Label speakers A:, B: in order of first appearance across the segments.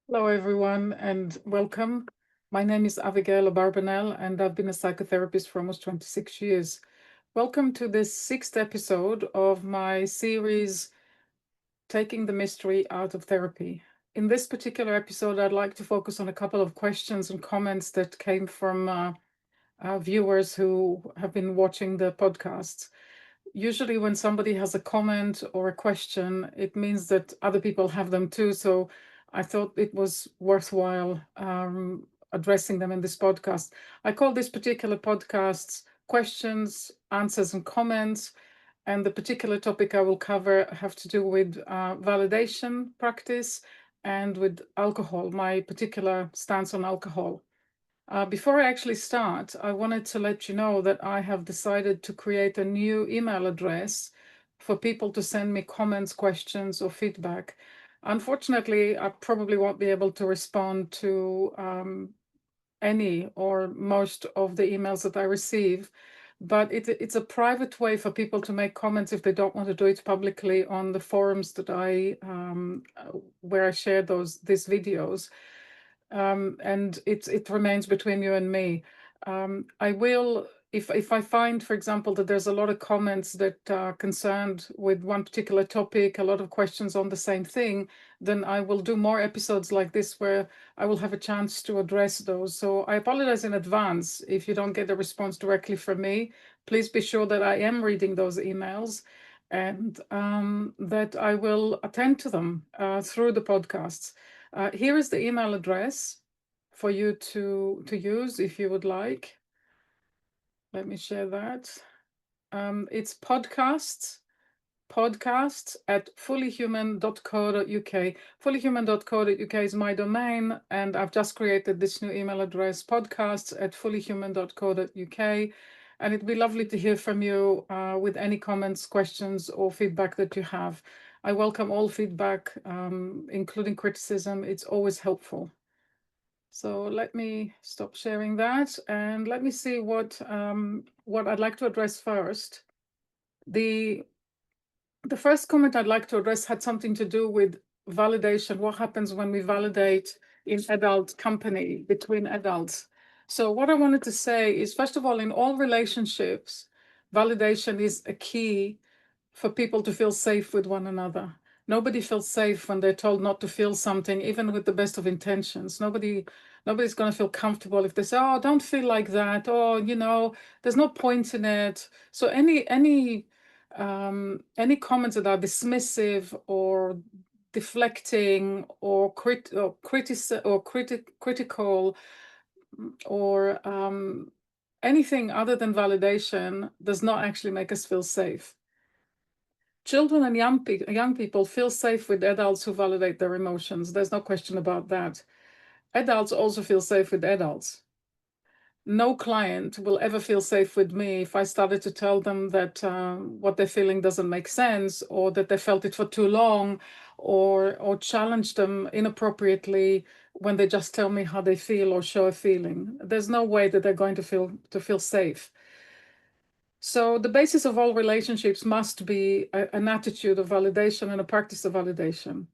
A: Hello, everyone, and welcome. My name is Abigail Abarbanel, and I've been a psychotherapist for almost 26 years. Welcome to this sixth episode of my series, Taking the Mystery Out of Therapy. In this particular episode, I'd like to focus on a couple of questions and comments that came from viewers who have been watching the podcasts. Usually, when somebody has a comment or a question, it means that other people have them too. So I thought it was worthwhile addressing them in this podcast. I call this particular podcast Questions, Answers, and Comments. And the particular topic I will cover have to do with validation practice and with alcohol, my particular stance on alcohol. Before I actually start, I wanted to let you know that I have decided to create a new email address for people to send me comments, questions, or feedback. Unfortunately, I probably won't be able to respond to any or most of the emails that I receive, but it's a private way for people to make comments if they don't want to do it publicly on the forums that where I share these videos. And it remains between you and me. I will, if I find, for example, that there's a lot of comments that are concerned with one particular topic, a lot of questions on the same thing, then I will do more episodes like this where I will have a chance to address those. So I apologize in advance if you don't get a response directly from me. Please be sure that I am reading those emails and that I will attend to them through the podcasts. Here is the email address for you to use if you would like. Let me share that. It's podcasts at fullyhuman.co.uk. Fullyhuman.co.uk is my domain, and I've just created this new email address, podcasts at fullyhuman.co.uk. And it'd be lovely to hear from you with any comments, questions, or feedback that you have. I welcome all feedback, including criticism. It's always helpful. So let me stop sharing that and let me see what I'd like to address first. The first comment I'd like to address had something to do with validation. What happens when we validate in adult company between adults? So what I wanted to say is, first of all, in all relationships, validation is a key for people to feel safe with one another. Nobody feels safe when they're told not to feel something, even with the best of intentions. Nobody's going to feel comfortable if they say, "Oh, don't feel like that," or there's no point in it. So any comments that are dismissive or deflecting or critical or anything other than validation does not actually make us feel safe. Children and young people feel safe with adults who validate their emotions. There's no question about that. Adults also feel safe with adults. No client will ever feel safe with me if I started to tell them that what they're feeling doesn't make sense, or that they felt it for too long, or challenge them inappropriately when they just tell me how they feel or show a feeling. There's no way that they're going to feel safe. So the basis of all relationships must be an attitude of validation and a practice of validation.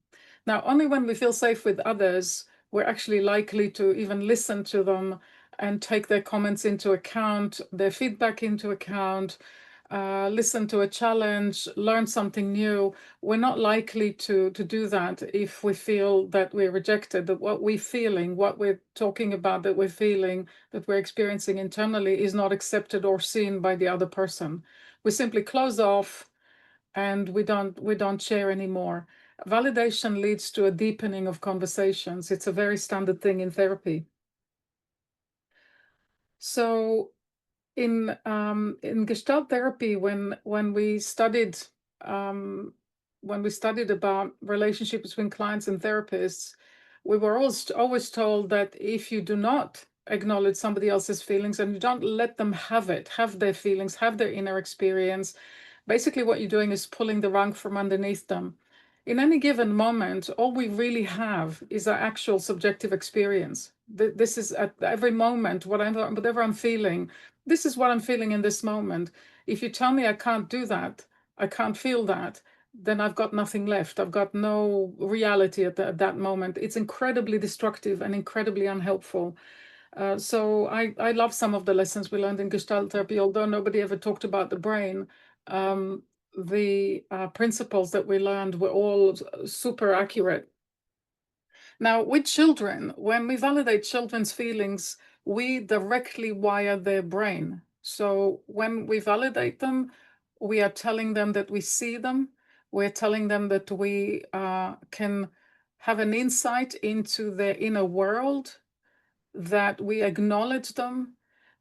A: Now, only when we feel safe with others, we're actually likely to even listen to them and take their comments into account, their feedback into account, listen to a challenge, learn something new. We're not likely to do that if we feel that we're rejected, that what we're feeling, what we're talking about, that we're feeling, that we're experiencing internally is not accepted or seen by the other person. We simply close off and we don't share anymore. Validation leads to a deepening of conversations. It's a very standard thing in therapy. So in Gestalt therapy, when we studied about relationship between clients and therapists, we were always told that if you do not acknowledge somebody else's feelings and you don't let them have their feelings, have their inner experience, basically what you're doing is pulling the rug from underneath them. In any given moment, all we really have is our actual subjective experience. This is at every moment, whatever I'm feeling, this is what I'm feeling in this moment. If you tell me I can't do that, I can't feel that, then I've got nothing left. I've got no reality at that moment. It's incredibly destructive and incredibly unhelpful. So I love some of the lessons we learned in Gestalt therapy, although nobody ever talked about the brain. The principles that we learned were all super accurate. Now, with children, when we validate children's feelings, we directly wire their brain. So when we validate them, we are telling them that we see them. We're telling them that we can have an insight into their inner world, that we acknowledge them.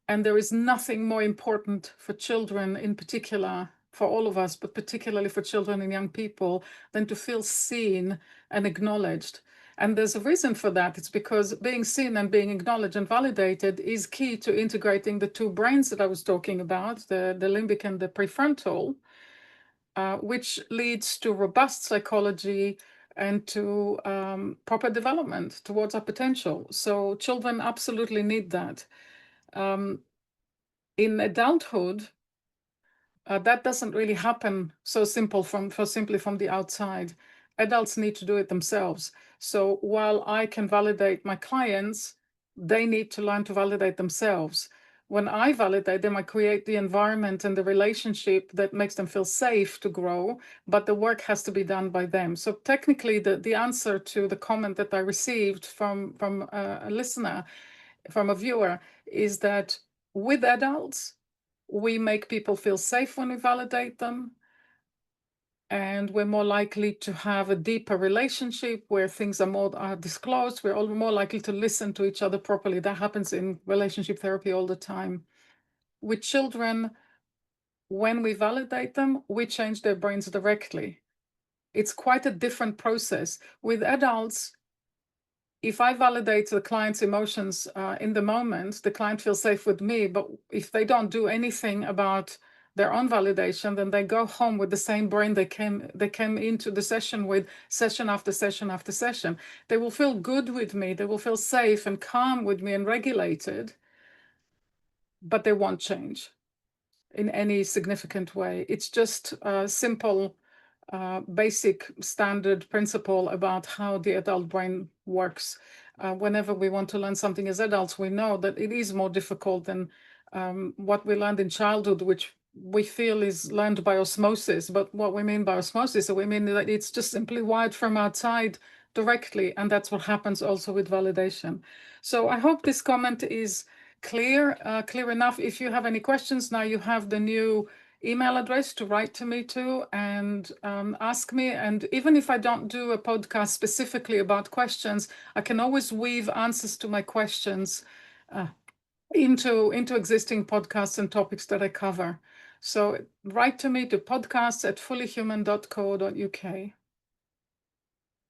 A: And there is nothing more important for children in particular, for all of us, but particularly for children and young people, than to feel seen and acknowledged. And there's a reason for that. It's because being seen and being acknowledged and validated is key to integrating the two brains that I was talking about, the limbic and the prefrontal, which leads to robust psychology and to proper development towards our potential. So children absolutely need that. In adulthood, that doesn't really happen so simply from the outside. Adults need to do it themselves. So while I can validate my clients, they need to learn to validate themselves. When I validate them, I create the environment and the relationship that makes them feel safe to grow, but the work has to be done by them. So technically, the answer to the comment that I received from a listener, from a viewer, is that with adults, we make people feel safe when we validate them, and we're more likely to have a deeper relationship where things are more disclosed. We're all more likely to listen to each other properly. That happens in relationship therapy all the time. With children, when we validate them, we change their brains directly. It's quite a different process. With adults, if I validate the client's emotions in the moment, the client feels safe with me. But if they don't do anything about their own validation, then they go home with the same brain they came into the session with, session after session after session. They will feel good with me. They will feel safe and calm with me and regulated, but they won't change in any significant way. It's just a simple, basic standard principle about how the adult brain works. Whenever we want to learn something as adults, we know that it is more difficult than what we learned in childhood, which we feel is learned by osmosis. But what we mean by osmosis, we mean that it's just simply wired from outside directly, and that's what happens also with validation. So I hope this comment is clear enough. If you have any questions, now you have the new email address to write to me to and ask me. And even if I don't do a podcast specifically about questions, I can always weave answers to my questions into existing podcasts and topics that I cover. So write to me to podcasts@fullyhuman.co.uk.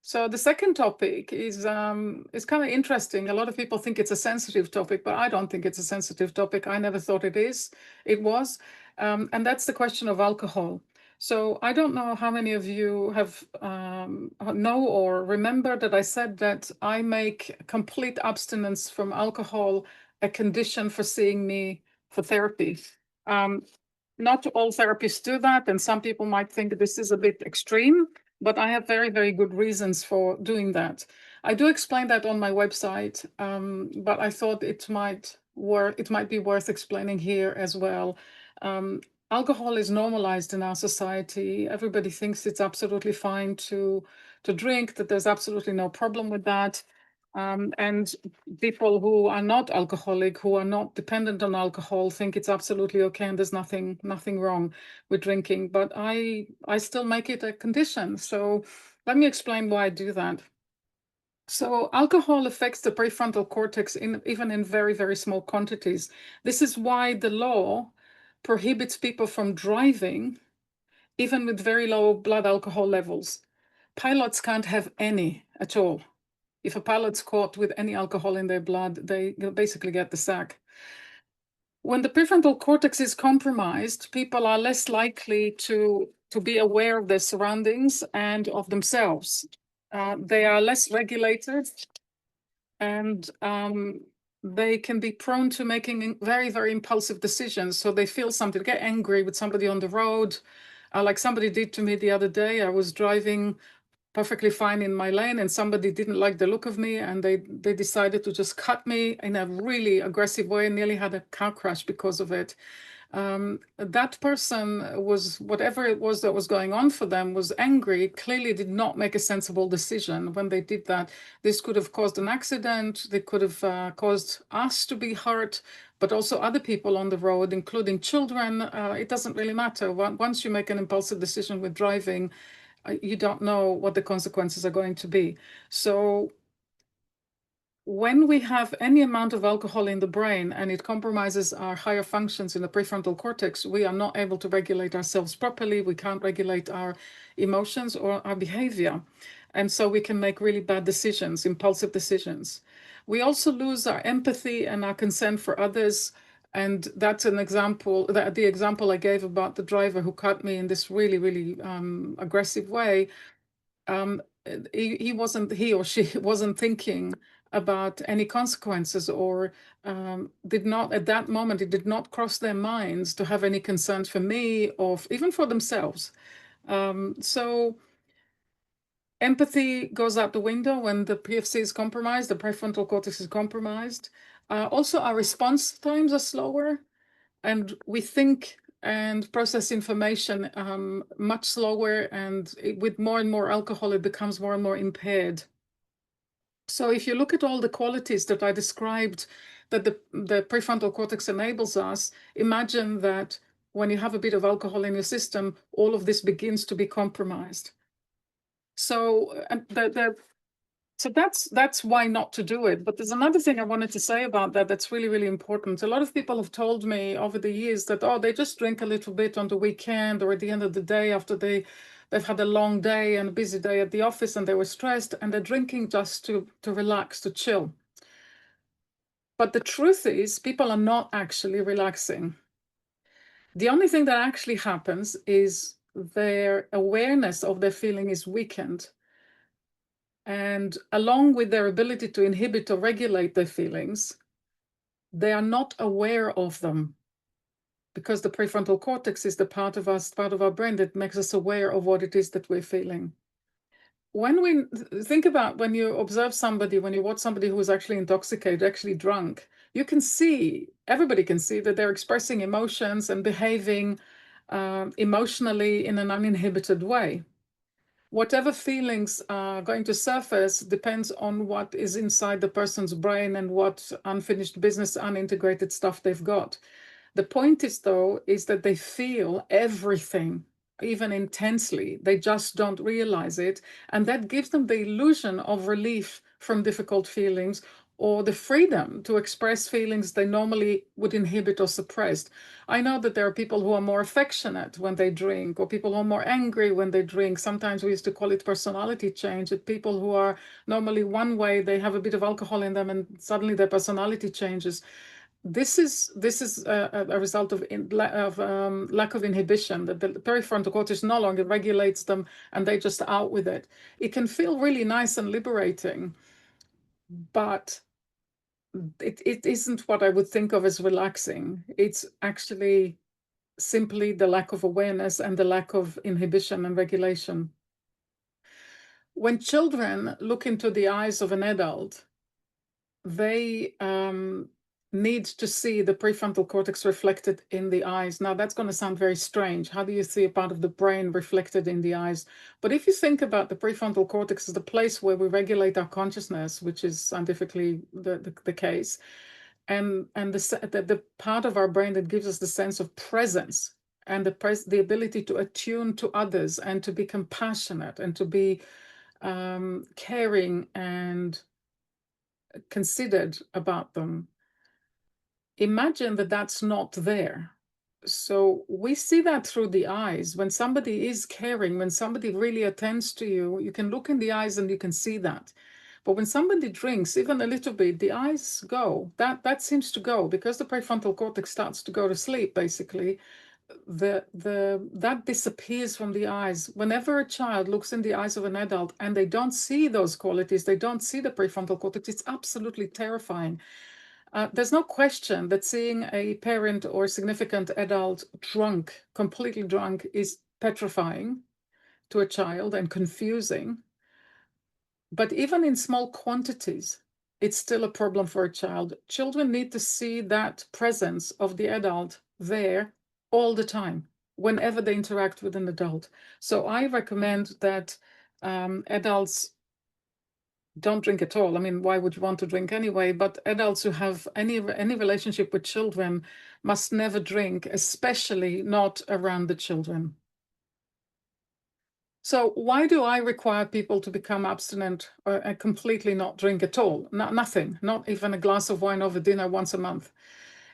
A: So the second topic is kind of interesting. A lot of people think it's a sensitive topic, but I don't think it's a sensitive topic. I never thought it was. And that's the question of alcohol. So I don't know how many of you have know or remember that I said that I make complete abstinence from alcohol a condition for seeing me for therapy. Not all therapists do that, and some people might think this is a bit extreme, but I have very, very good reasons for doing that. I do explain that on my website, but I thought it might be worth explaining here as well. Alcohol is normalized in our society. Everybody thinks it's absolutely fine to drink, that there's absolutely no problem with that. And people who are not alcoholic, who are not dependent on alcohol, think it's absolutely okay and there's nothing wrong with drinking. But I still make it a condition. So let me explain why I do that. So alcohol affects the prefrontal cortex even in very, very small quantities. This is why the law prohibits people from driving, even with very low blood alcohol levels. Pilots can't have any at all. If a pilot's caught with any alcohol in their blood, they basically get the sack. When the prefrontal cortex is compromised, people are less likely to be aware of their surroundings and of themselves. They are less regulated, and they can be prone to making very, very impulsive decisions. So they feel something, get angry with somebody on the road, like somebody did to me the other day. I was driving perfectly fine in my lane, and somebody didn't like the look of me, and they decided to just cut me in a really aggressive way, and nearly had a car crash because of it. That person was, whatever it was that was going on for them, was angry, clearly did not make a sensible decision when they did that. This could have caused an accident. They could have caused us to be hurt, but also other people on the road, including children. It doesn't really matter. Once you make an impulsive decision with driving, you don't know what the consequences are going to be. So when we have any amount of alcohol in the brain and it compromises our higher functions in the prefrontal cortex, we are not able to regulate ourselves properly. We can't regulate our emotions or our behavior. And so we can make really bad decisions, impulsive decisions. We also lose our empathy and our concern for others. And that's an example, the example I gave about the driver who cut me in this really, really aggressive way. He or she wasn't thinking about any consequences, or did not, at that moment, it did not cross their minds to have any concern for me or even for themselves. So empathy goes out the window when the PFC is compromised, the prefrontal cortex is compromised. Also, our response times are slower, and we think and process information much slower, and with more and more alcohol, it becomes more and more impaired. So if you look at all the qualities that I described that the prefrontal cortex enables us, imagine that when you have a bit of alcohol in your system, all of this begins to be compromised. So so that's why not to do it. But there's another thing I wanted to say about that that's really, really important. A lot of people have told me over the years that, oh, they just drink a little bit on the weekend or at the end of the day after they've had a long day and a busy day at the office and they were stressed, and they're drinking just to relax, to chill. But the truth is, people are not actually relaxing. The only thing that actually happens is their awareness of their feeling is weakened. And along with their ability to inhibit or regulate their feelings, they are not aware of them, because the prefrontal cortex is the part of our brain that makes us aware of what it is that we're feeling. When we think about, when you observe somebody, when you watch somebody who is actually intoxicated, actually drunk, you can see, everybody can see that they're expressing emotions and behaving emotionally in an uninhibited way. Whatever feelings are going to surface depends on what is inside the person's brain and what unfinished business, unintegrated stuff they've got. The point is, though, is that they feel everything, even intensely. They just don't realize it. And that gives them the illusion of relief from difficult feelings, or the freedom to express feelings they normally would inhibit or suppress. I know that there are people who are more affectionate when they drink, or people who are more angry when they drink. Sometimes we used to call it personality change. That people who are normally one way, they have a bit of alcohol in them and suddenly their personality changes. This is a result of lack of inhibition, that the prefrontal cortex no longer regulates them and they just out with it. It can feel really nice and liberating, but it isn't what I would think of as relaxing. It's actually simply the lack of awareness and the lack of inhibition and regulation. When children look into the eyes of an adult, they need to see the prefrontal cortex reflected in the eyes. Now, that's going to sound very strange. How do you see a part of the brain reflected in the eyes? But if you think about the prefrontal cortex as the place where we regulate our consciousness, which is scientifically the case, and the part of our brain that gives us the sense of presence and the ability to attune to others and to be compassionate and to be caring and considered about them. Imagine that that's not there. So we see that through the eyes. When somebody is caring, when somebody really attends to you, you can look in the eyes and you can see that. But when somebody drinks even a little bit, the eyes go. That seems to go, because the prefrontal cortex starts to go to sleep, basically. That disappears from the eyes. Whenever a child looks in the eyes of an adult and they don't see those qualities, they don't see the prefrontal cortex, it's absolutely terrifying. There's no question that seeing a parent or significant adult drunk, completely drunk, is petrifying to a child and confusing. But even in small quantities, it's still a problem for a child. Children need to see that presence of the adult there all the time, whenever they interact with an adult. So I recommend that adults don't drink at all. I mean, why would you want to drink anyway? But adults who have any relationship with children must never drink, especially not around the children. So why do I require people to become abstinent and completely not drink at all? Nothing, not even a glass of wine over dinner once a month,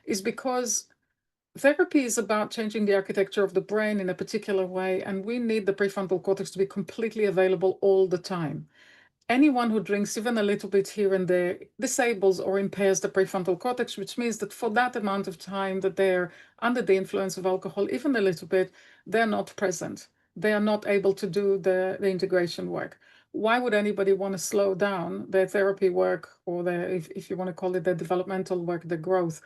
A: is because therapy is about changing the architecture of the brain in a particular way, and we need the prefrontal cortex to be completely available all the time. Anyone who drinks even a little bit here and there disables or impairs the prefrontal cortex, which means that for that amount of time that they're under the influence of alcohol, even a little bit, they're not present. They are not able to do the integration work. Why would anybody want to slow down their therapy work or their, if you want to call it their developmental work, the growth?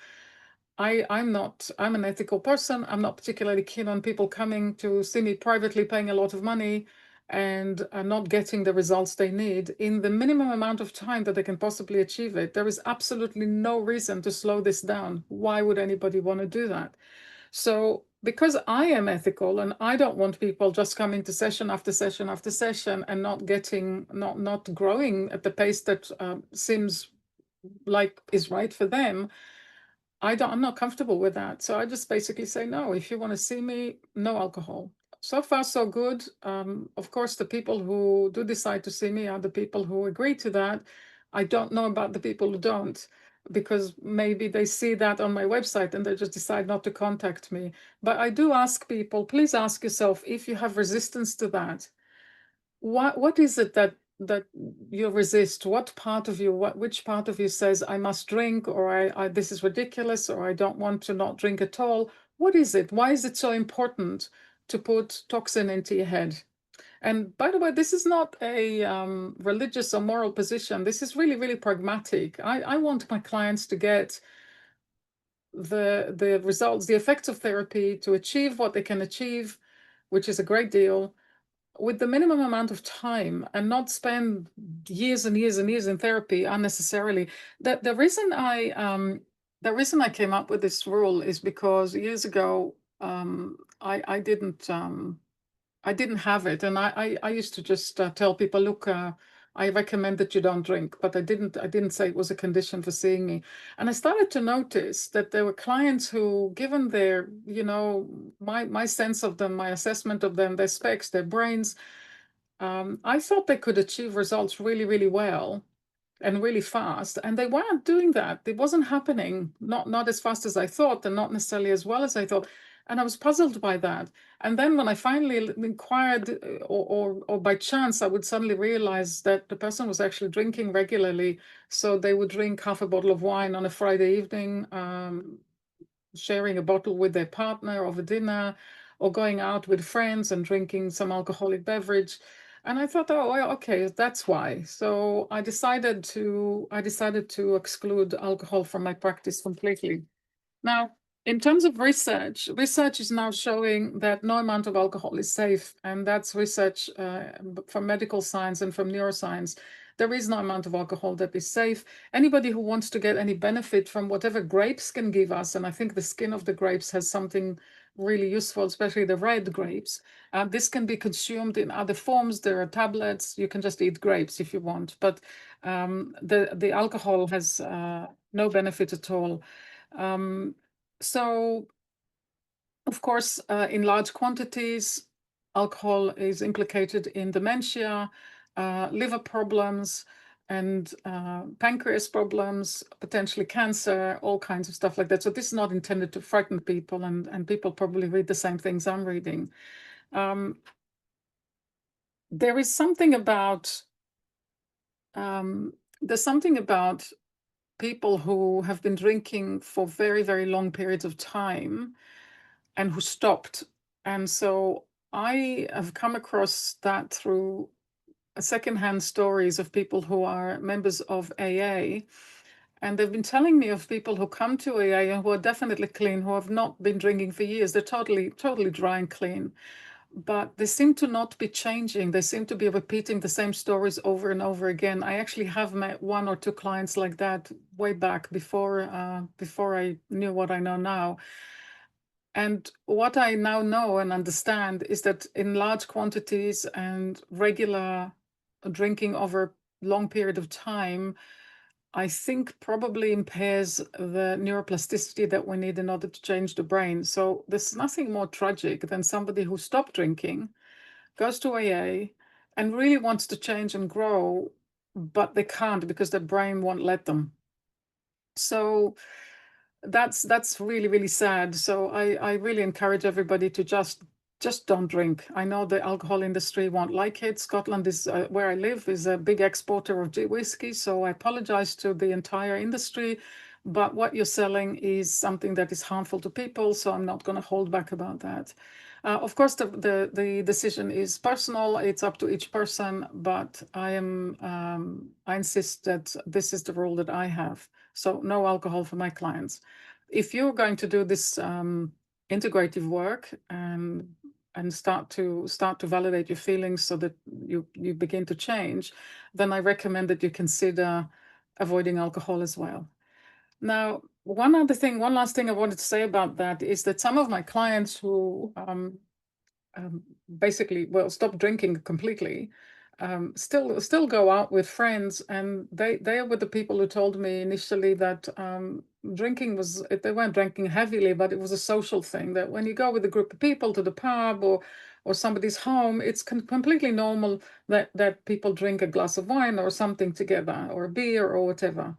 A: I'm an ethical person. I'm not particularly keen on people coming to see me privately, paying a lot of money and not getting the results they need in the minimum amount of time that they can possibly achieve it. There is absolutely no reason to slow this down. Why would anybody want to do that? So because I am ethical and I don't want people just coming to session after session after session and not growing at the pace that seems like is right for them, I'm not comfortable with that. So I just basically say, no, if you want to see me, no alcohol. So far, so good. Of course, the people who do decide to see me are the people who agree to that. I don't know about the people who don't, because maybe they see that on my website and they just decide not to contact me. But I do ask people, please ask yourself if you have resistance to that. What is it that you resist? What part of you, which part of you says I must drink, or I this is ridiculous, or I don't want to not drink at all? What is it? Why is it so important to put toxin into your head? And by the way, this is not a religious or moral position. This is really, really pragmatic. I want my clients to get the results, the effects of therapy, to achieve what they can achieve, which is a great deal, with the minimum amount of time, and not spend years and years and years in therapy unnecessarily. The reason I came up with this rule is because years ago I didn't have it, and I used to just tell people, look, I recommend that you don't drink, but I didn't say it was a condition for seeing me. And I started to notice that there were clients who, given their, my sense of them, my assessment of them, their specs, their brains, I thought they could achieve results really, really well and really fast, and they weren't doing that. It wasn't happening, not as fast as I thought, and not necessarily as well as I thought. And I was puzzled by that. And then when I finally inquired, or by chance, I would suddenly realize that the person was actually drinking regularly. So they would drink half a bottle of wine on a Friday evening, sharing a bottle with their partner over dinner, or going out with friends and drinking some alcoholic beverage. And I thought, oh, well, okay, that's why. So I decided to exclude alcohol from my practice completely. Now, in terms of research is now showing that no amount of alcohol is safe, and that's research from medical science and from neuroscience. There is no amount of alcohol that is safe. Anybody who wants to get any benefit from whatever grapes can give us, and I think the skin of the grapes has something really useful, especially the red grapes. This can be consumed in other forms. There are tablets. You can just eat grapes if you want, but the alcohol has no benefit at all. So, of course, in large quantities, alcohol is implicated in dementia, liver problems, and pancreas problems, potentially cancer, all kinds of stuff like that. So this is not intended to frighten people, and people probably read the same things I'm reading. There is something about there's something about people who have been drinking for very, very long periods of time and who stopped. And so I have come across that through secondhand stories of people who are members of AA. And they've been telling me of people who come to AA and who are definitely clean, who have not been drinking for years. They're totally, totally dry and clean. but they seem to not be changing. They seem to be repeating the same stories over and over again. I actually have met 1 or 2 clients like that way back before I knew what I know now. And what I now know and understand is that in large quantities and regular drinking over a long period of time, I think probably impairs the neuroplasticity that we need in order to change the brain. So there's nothing more tragic than somebody who stopped drinking, goes to AA, and really wants to change and grow, but they can't because their brain won't let them. So that's really, really sad. So I really encourage everybody to just don't drink. I know the alcohol industry won't like it. Scotland is where I live is a big exporter of whiskey, so I apologize to the entire industry. But what you're selling is something that is harmful to people, so I'm not going to hold back about that. Of course, the decision is personal. It's up to each person, but I insist that this is the rule that I have. So no alcohol for my clients. If you're going to do this integrative work and start to validate your feelings so that you begin to change, then I recommend that you consider avoiding alcohol as well. Now, one last thing I wanted to say about that is that some of my clients who basically, well, stop drinking completely, still go out with friends, and they were the people who told me initially that drinking was, they weren't drinking heavily, but it was a social thing, that when you go with a group of people to the pub or somebody's home, it's completely normal that people drink a glass of wine or something together, or a beer or whatever.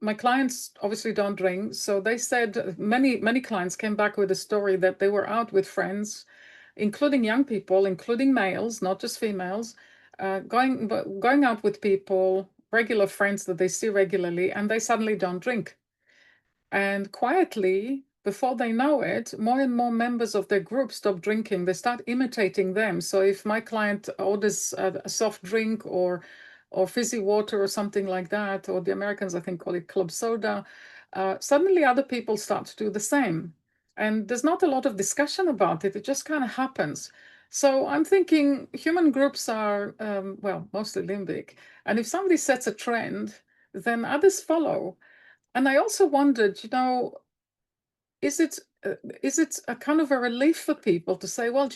A: My clients obviously don't drink, so they said many clients came back with a story that they were out with friends, including young people, including males, not just females, going out with people, regular friends that they see regularly, and they suddenly don't drink. And quietly, before they know it, more and more members of their group stop drinking. They start imitating them. So if my client orders a soft drink or fizzy water or something like that, or the Americans, I think, call it club soda, suddenly other people start to do the same. And there's not a lot of discussion about it. It just kind of happens. So I'm thinking human groups are, well, mostly limbic. And if somebody sets a trend, then others follow. And I also wondered, is it a kind of a relief for people to say, well,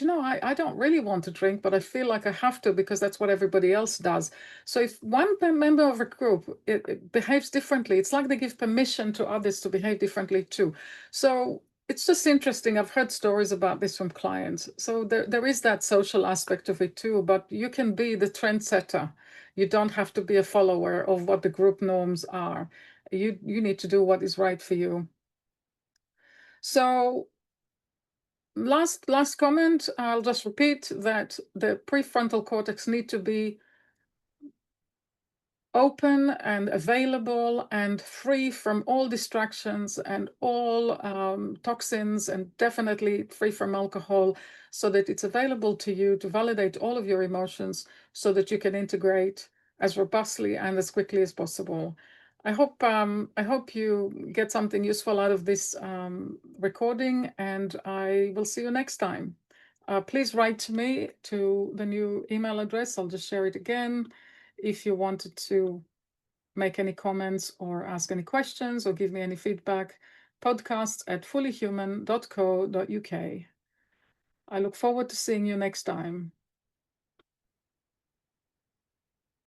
A: I don't really want to drink, but I feel like I have to because that's what everybody else does. So if one member of a group it behaves differently, it's like they give permission to others to behave differently too. So it's just interesting. I've heard stories about this from clients. So there is that social aspect of it too, but you can be the trendsetter. You don't have to be a follower of what the group norms are. You need to do what is right for you. So last comment, I'll just repeat that the prefrontal cortex need to be open and available and free from all distractions and all toxins, and definitely free from alcohol, so that it's available to you to validate all of your emotions so that you can integrate as robustly and as quickly as possible. I hope you get something useful out of this recording, and I will see you next time. Please write to me to the new email address. I'll just share it again. If you wanted to make any comments or ask any questions or give me any feedback, podcasts@fullyhuman.co.uk. I look forward to seeing you next time.